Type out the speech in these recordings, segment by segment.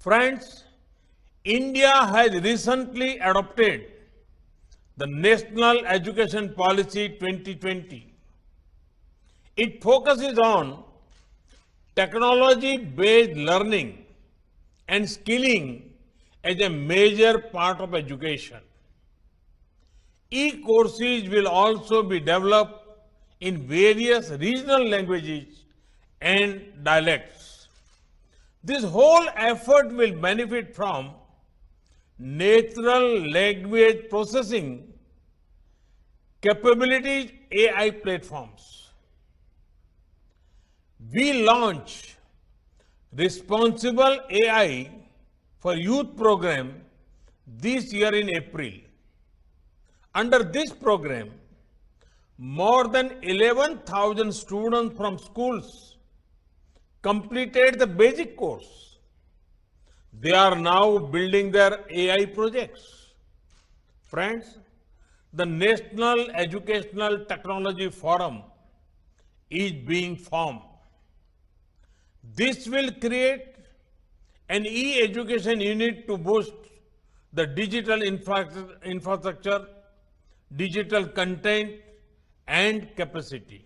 Friends, India has recently adopted the National Education Policy 2020. It focuses on technology-based learning and skilling as a major part of education. E-courses will also be developed in various regional languages and dialects. This whole effort will benefit from natural language processing capabilities AI platforms. We launch Responsible AI for Youth program this year in April. Under this program, more than 11,000 students from schools completed the basic course. They are now building their AI projects. Friends, the National Educational Technology Forum is being formed. This will create an e-education unit to boost the digital infrastructure, digital content, and capacity.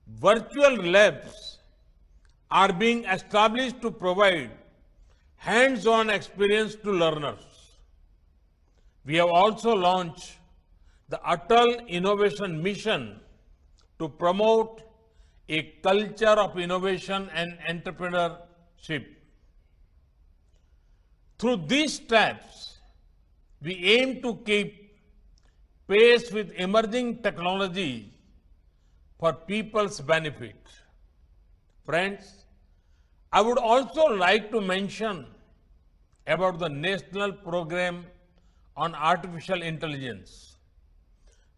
Virtual labs are being established to provide hands-on experience to learners. We have also launched the Atal Innovation Mission to promote a culture of innovation and entrepreneurship. Through these steps, we aim to keep pace with emerging technologies for people's benefit. Friends, I would also like to mention about the National Program on Artificial Intelligence.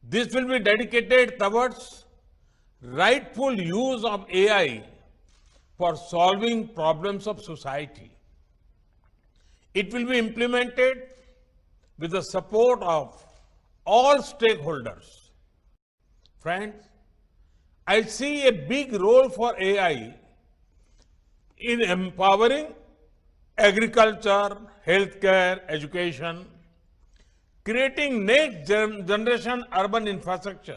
This will be dedicated towards rightful use of AI for solving problems of society. It will be implemented with the support of all stakeholders. Friends, I see a big role for AI in empowering agriculture, healthcare, education, creating next generation urban infrastructure,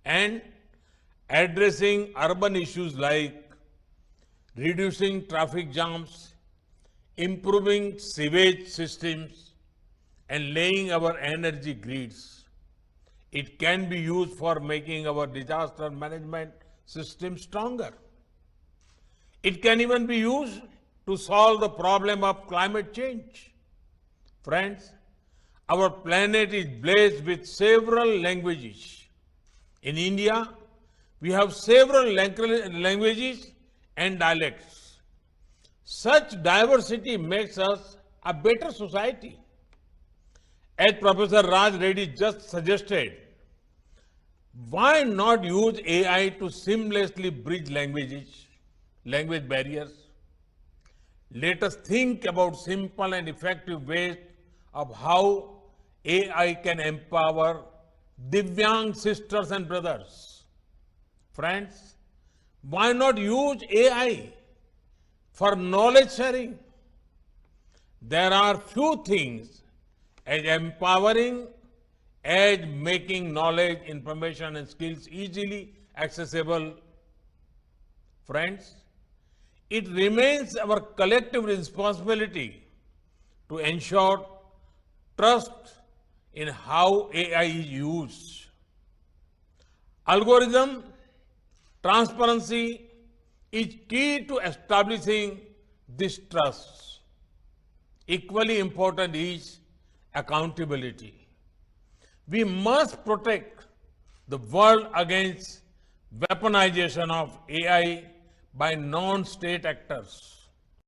and addressing urban issues like reducing traffic jams, improving sewage systems, and laying our energy grids. It can be used for making our disaster management system stronger. It can even be used to solve the problem of climate change. Friends, our planet is blessed with several languages. In India, we have several languages and dialects. Such diversity makes us a better society. As Professor Raj Reddy just suggested, why not use AI to seamlessly bridge language barriers? Let us think about simple and effective ways of how AI can empower Divyang sisters and brothers. Friends, why not use AI for knowledge sharing? There are few things as empowering as making knowledge, information, and skills easily accessible. Friends, it remains our collective responsibility to ensure trust in how AI is used. Algorithm transparency is key to establishing this trust. Equally important is accountability. We must protect the world against weaponization of AI by non-state actors.